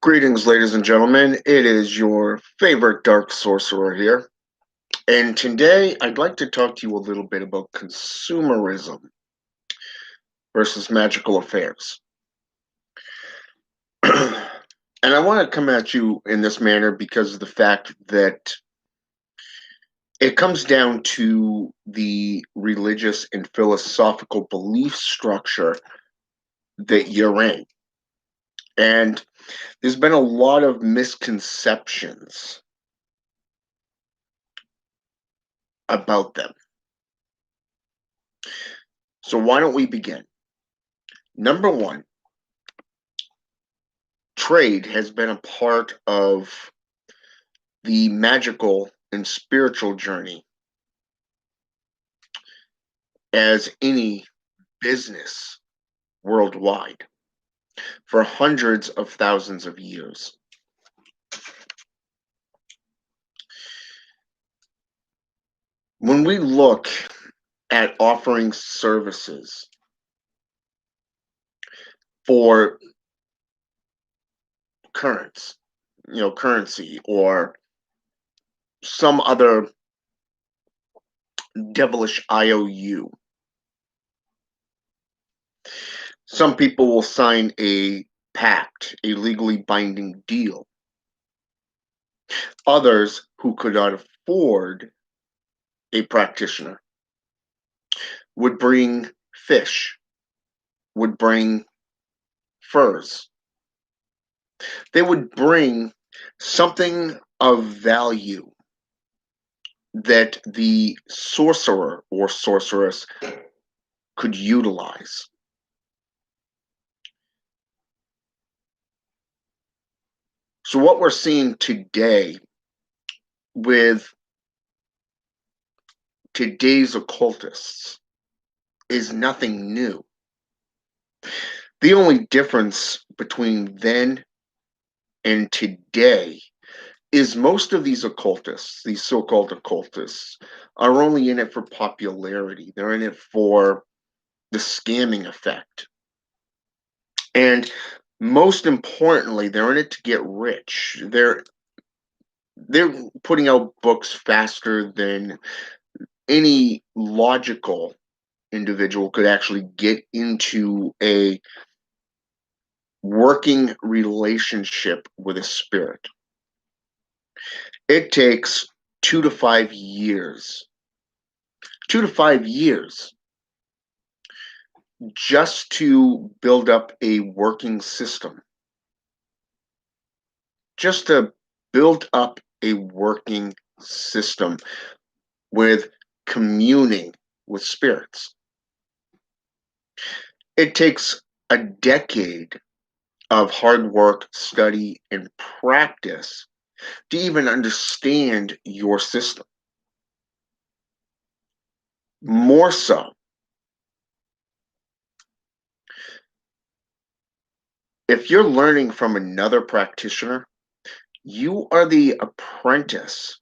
Greetings, ladies and gentlemen. It is your favorite dark sorcerer here. And today I'd like to talk to you a little bit about consumerism versus magical affairs. And I want to come at you in this manner because of the fact that it comes down to the religious and philosophical belief structure that you're in. And there's been a lot of misconceptions about them. So why don't we begin? Number one, trade has been a part of the magical and spiritual journey as any business worldwide for hundreds of thousands of years. When we look at offering services for currency or some other devilish IOU, some people will sign a pact, a legally binding deal. Others who could not afford a practitioner would bring fish, would bring furs. They would bring something of value that the sorcerer or sorceress could utilize. So, what we're seeing today with today's occultists is nothing new. The only difference between then and today is most of these occultists, these so-called occultists, are only in it for popularity. They're in it for the scamming effect. And most importantly, they're in it to get rich. They're putting out books faster than any logical individual could actually get into a working relationship with a spirit. It takes 2 to 5 years, 2 to 5 years just to build up a working system, just to build up a working system with communing with spirits. It takes a decade of hard work, study, and practice to even understand your system. More so, if you're learning from another practitioner, you are the apprentice,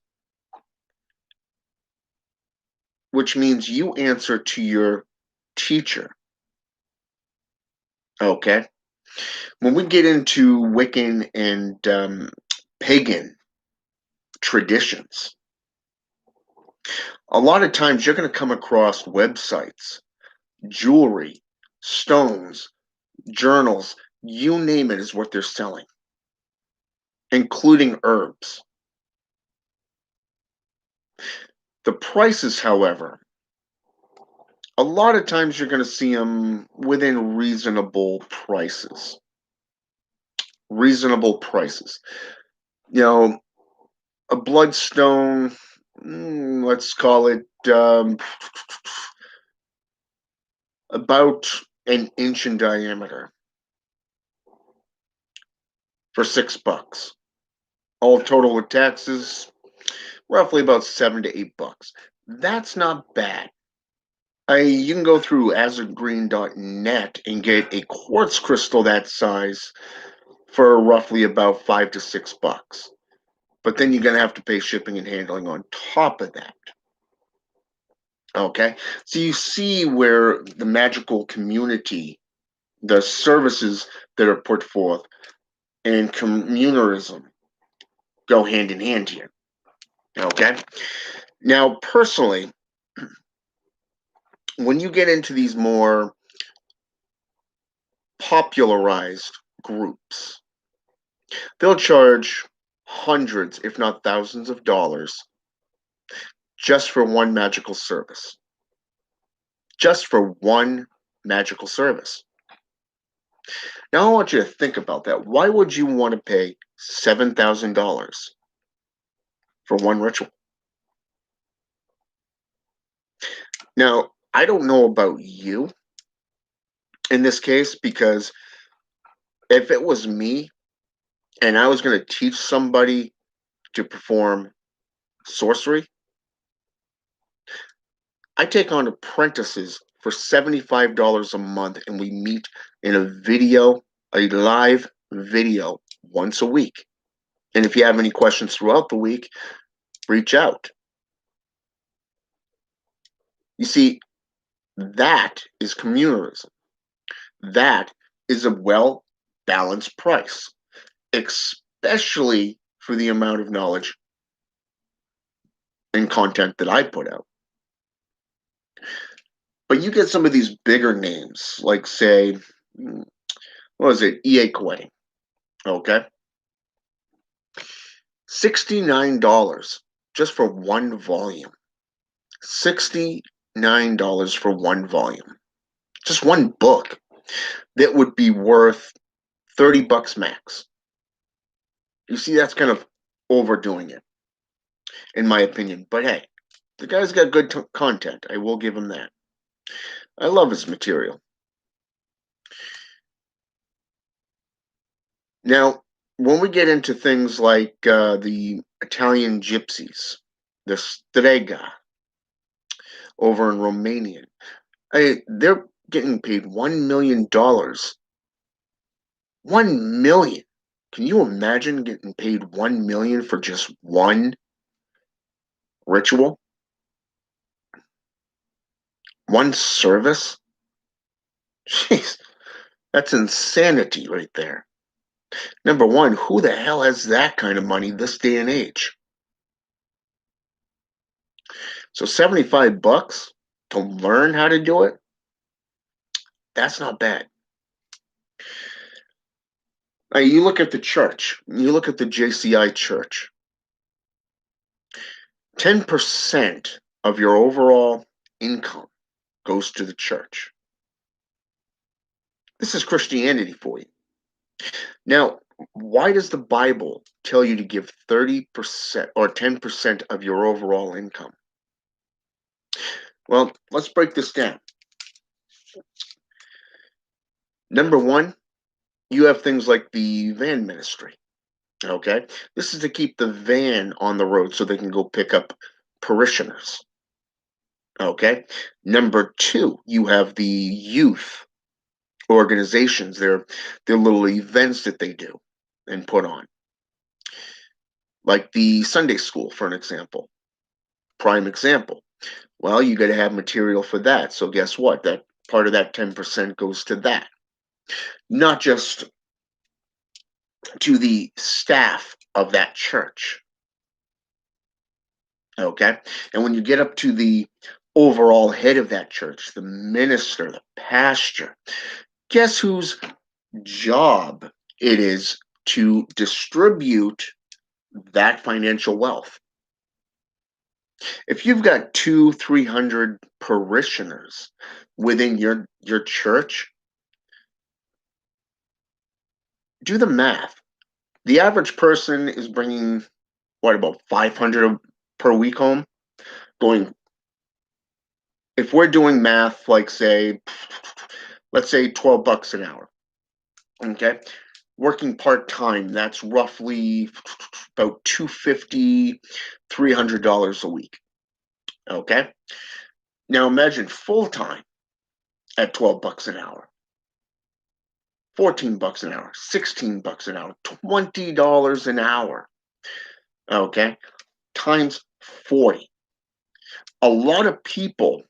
which means you answer to your teacher. Okay? When we get into Wiccan and pagan traditions, a lot of times you're going to come across websites, jewelry, stones, journals, you name it is what they're selling, including herbs. The prices, however, a lot of times you're going to see them within reasonable prices. Reasonable prices. You know, a bloodstone, let's call it about an inch in diameter for $6. All total with taxes, roughly about $7 to $8. That's not bad. You can go through azurgreen.net and get a quartz crystal that size for roughly about $5 to $6. But then you're going to have to pay shipping and handling on top of that. Okay, so you see where the magical community, the services that are put forth, and communalism go hand in hand here. Okay. Now, personally, when you get into these more popularized groups, they'll charge hundreds, if not thousands of dollars just for one magical service. Just for one magical service. Now, I want you to think about that. Why would you want to pay $7,000 for one ritual? Now, I don't know about you in this case, because if it was me and I was going to teach somebody to perform sorcery, I take on apprentices for $75 a month and we meet in a live video once a week. And if you have any questions throughout the week, reach out. You see, that is communalism. That is a well balanced price, especially for the amount of knowledge and content that I put out. But you get some of these bigger names, like, say, what was it, EA Quay, okay? $69 just for one volume. $69 for one volume. Just one book that would be worth $30 max. You see, that's kind of overdoing it, in my opinion. But hey, the guy's got good content. I will give him that. I love his material. Now, when we get into things like the Italian gypsies, the strega over in Romania, they're getting paid $1 million. 1 million. Can you imagine getting paid 1 million for just one ritual? One service? Jeez, that's insanity right there. Number one, who the hell has that kind of money this day and age? So $75 to learn how to do it? That's not bad. Now, you look at the church, you look at the JCI church. 10% of your overall income goes to the church. This is Christianity for you. Now, why does the Bible tell you to give 30% or 10% of your overall income? Well, let's break this down. Number one, you have things like the van ministry. Okay. This is to keep the van on the road so they can go pick up parishioners. Okay. Number two, you have the youth organizations, their little events that they do and put on. Like the Sunday school, for an example. Prime example. Well, you got to have material for that. So guess what? That part of that 10% goes to that. Not just to the staff of that church. Okay. And when you get up to the overall head of that church, the minister, the pastor, guess whose job it is to distribute that financial wealth? If you've got 200-300 parishioners within your church, do the math. The average person is bringing what, about 500 per week home? Going, if we're doing math, like, say, let's say $12 an hour. Okay, working part-time, that's roughly about $250, $300 a week. Okay, now imagine full-time at $12 an hour, $14 an hour, $16 an hour, $20 an hour. Okay, times 40. A lot of people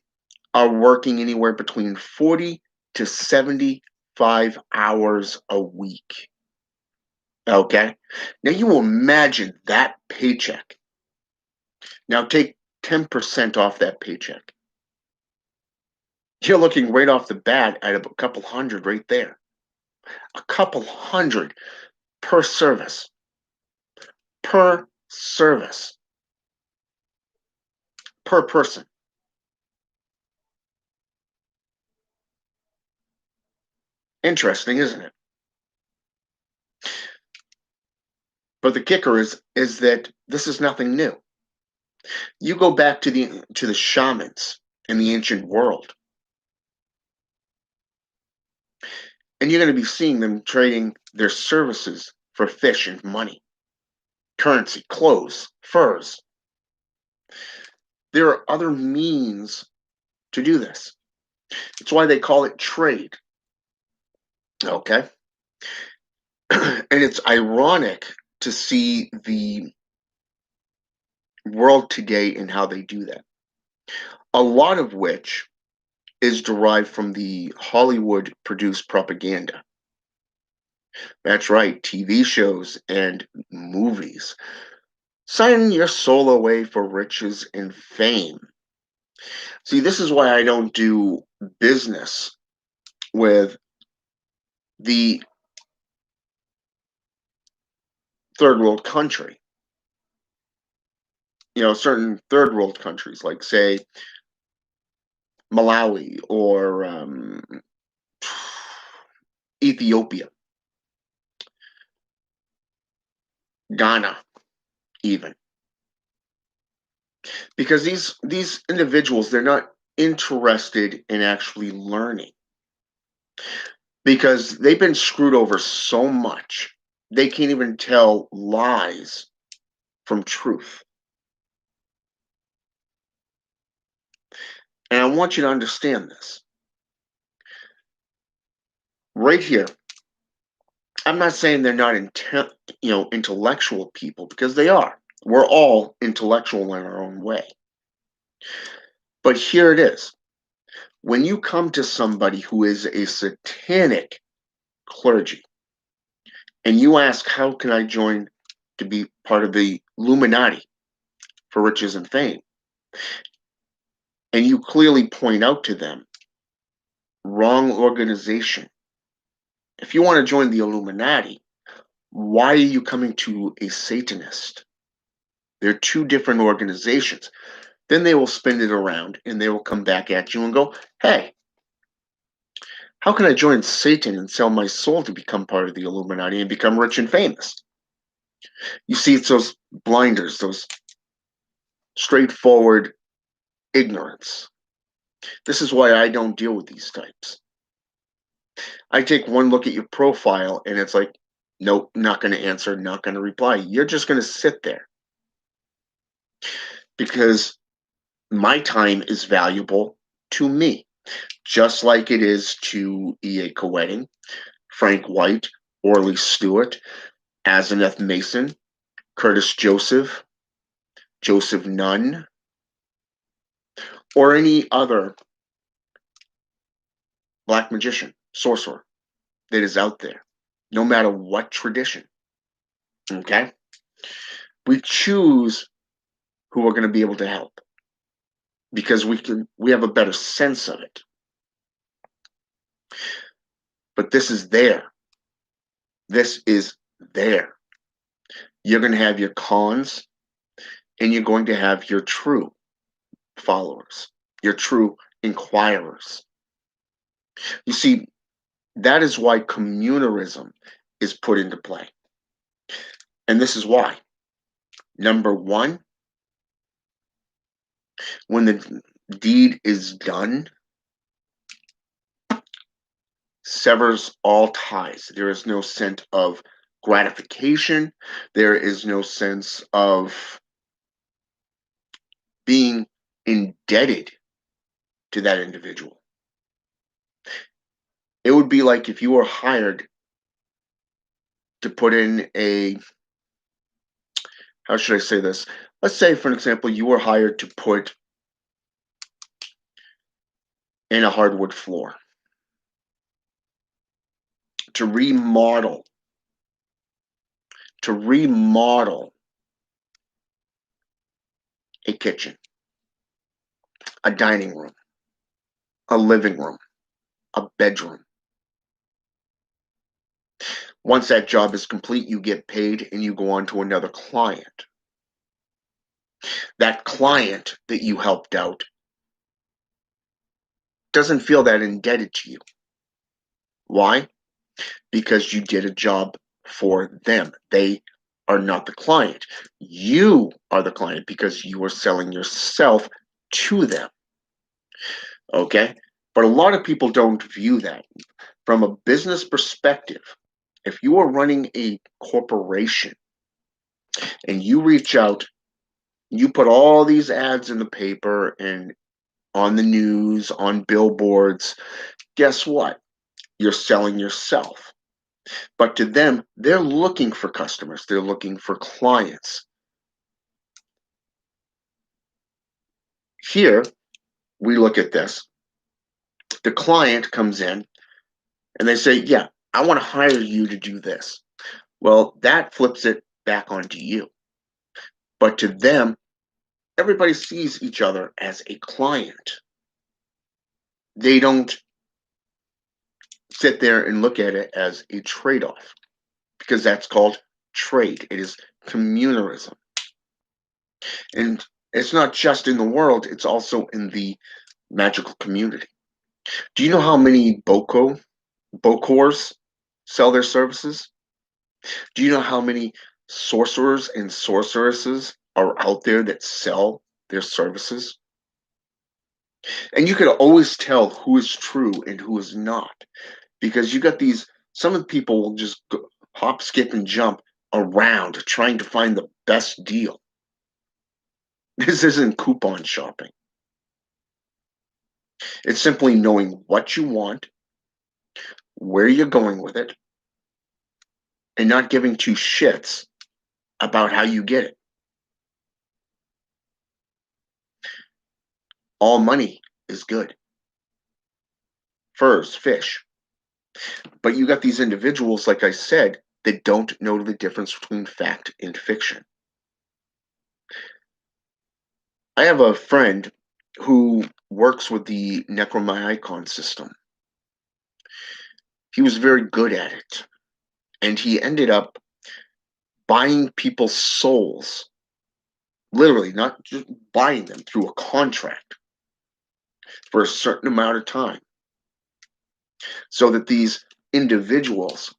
are working anywhere between 40 to 75 hours a week. Okay? Now you imagine that paycheck. Now take 10% off that paycheck. You're looking right off the bat at a couple hundred right there. A couple hundred per service. Per service. Per person. Interesting, isn't it? But the kicker is that this is nothing new. You go back to the shamans in the ancient world, and you're going to be seeing them trading their services for fish and money, currency, clothes, furs. There are other means to do this. It's why they call it trade. Okay. And it's ironic to see the world today and how they do that. A lot of which is derived from the Hollywood produced propaganda. That's right, TV shows and movies. Sign your soul away for riches and fame. See, this is why I don't do business with the third world country. Certain third world countries, like, say, Malawi or Ethiopia, Ghana, even. Because these individuals, they're not interested in actually learning because they've been screwed over so much they can't even tell lies from truth. And I want you to understand this. Right here, I'm not saying they're not intellectual people, because they are. We're all intellectual in our own way. But here it is. When you come to somebody who is a satanic clergy and you ask, how can I join to be part of the Illuminati for riches and fame? And you clearly point out to them, wrong organization. If you want to join the Illuminati, why are you coming to a Satanist? They're two different organizations. Then they will spin it around and they will come back at you and go, hey, how can I join Satan and sell my soul to become part of the Illuminati and become rich and famous? You see, it's those blinders, those straightforward ignorance. This is why I don't deal with these types. I take one look at your profile and it's like, nope, not going to answer, not going to reply. You're just going to sit there because my time is valuable to me, just like it is to E.A. Coetting, Frank White, Orly Stewart, Asenath Mason, Curtis Joseph, Joseph Nunn, or any other black magician, sorcerer that is out there, no matter what tradition. Okay? We choose who we're going to be able to help because we have a better sense of it. But this is there. This is there. You're going to have your cons and you're going to have your true followers, your true inquirers. You see, that is why communalism is put into play. And this is why. Number one, when the deed is done, severs all ties. There is no sense of gratification. There is no sense of being indebted to that individual. It would be like if you were hired to put in how should I say this? Let's say, for example, you were hired to put in a hardwood floor, to remodel to remodel a kitchen, a dining room, a living room, a bedroom. Once that job is complete, you get paid and you go on to another client. That client that you helped out doesn't feel that indebted to you. Why? Because you did a job for them. They are not the client. You are the client because you are selling yourself to them. Okay? But a lot of people don't view that. From a business perspective, if you are running a corporation and you reach out, you put all these ads in the paper and on the news, on billboards, guess what? You're selling yourself. But to them, they're looking for customers, they're looking for clients. Here, we look at this. The client comes in and they say, yeah, I want to hire you to do this. Well, that flips it back onto you. But to them, everybody sees each other as a client. They don't sit there and look at it as a trade off because that's called trade. It is communalism. And it's not just in the world, it's also in the magical community. Do you know how many Bokors sell their services? Do you know how many sorcerers and sorceresses are out there that sell their services? And you could always tell who is true and who is not because you got these, some of the people will just go, hop, skip, and jump around trying to find the best deal. This isn't coupon shopping. It's simply knowing what you want, where you're going with it, and not giving two shits about how you get it. All money is good. Furs, fish. But you got these individuals, like I said, that don't know the difference between fact and fiction. I have a friend who works with the Necronomicon system. He was very good at it. And he ended up buying people's souls, literally, not just buying them through a contract for a certain amount of time, so that these individuals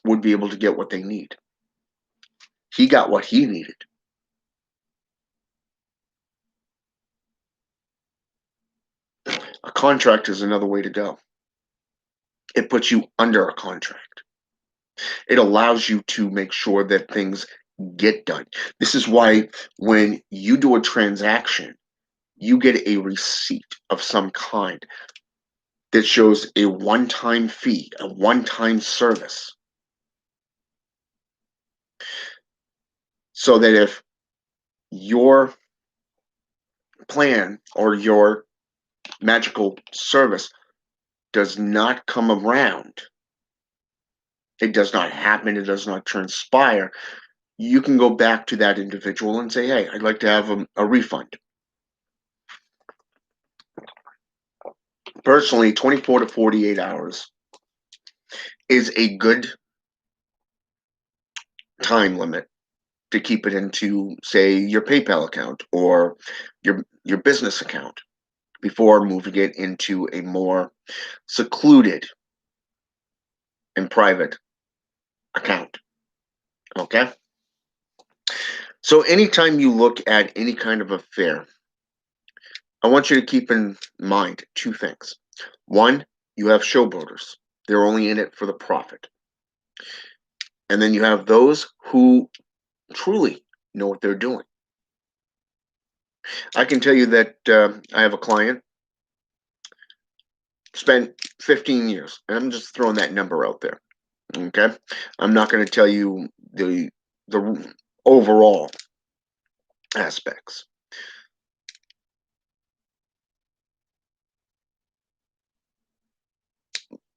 would be able to get what they need. He got what he needed. A contract is another way to go. It puts you under a contract. It allows you to make sure that things get done. This is why when you do a transaction, you get a receipt of some kind that shows a one-time fee, a one-time service. So that if your plan or your magical service does not come around, it does not happen, it does not transpire, you can go back to that individual and say, hey, I'd like to have a refund. Personally, 24 to 48 hours is a good time limit to keep it into, say, your PayPal account or your business account before moving it into a more secluded and private account. Okay? So anytime you look at any kind of affair, I want you to keep in mind two things. One, you have showboaters. They're only in it for the profit. And then you have those who truly know what they're doing. I can tell you that I have a client, spent 15 years, and I'm just throwing that number out there. Okay? I'm not going to tell you the overall aspects.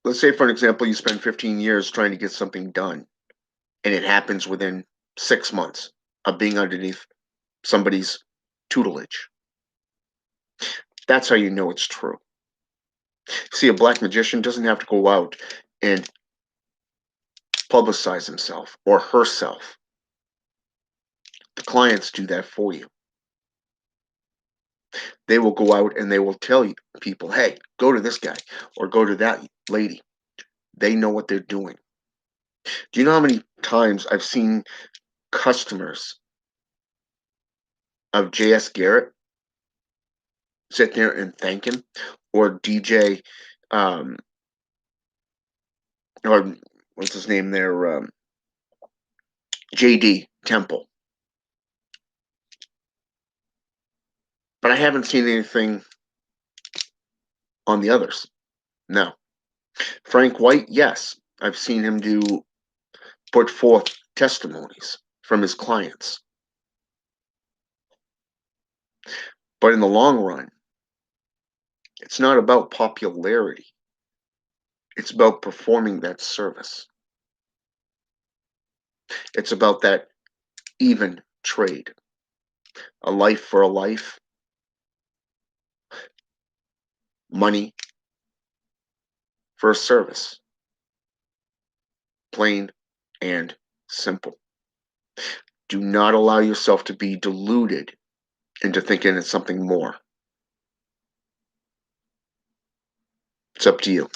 let's say, for an example, you spend 15 years trying to get something done, and it happens within 6 months of being underneath somebody's tutelage. That's how you know it's true. See, a black magician doesn't have to go out and publicize himself or herself. The clients do that for you. They will go out and they will tell you, people, hey, go to this guy or go to that lady. They know what they're doing. Do you know how many times I've seen customers of J.S. Garrett sit there and thank him, or DJ, um, or what's his name there, JD Temple. But I haven't seen anything on the others. No. Frank White, yes. I've seen him put forth testimonies from his clients. But in the long run, it's not about popularity. It's about performing that service. It's about that even trade. A life for a life, money for a service. Plain and simple. Do not allow yourself to be deluded into thinking it's something more. It's up to you.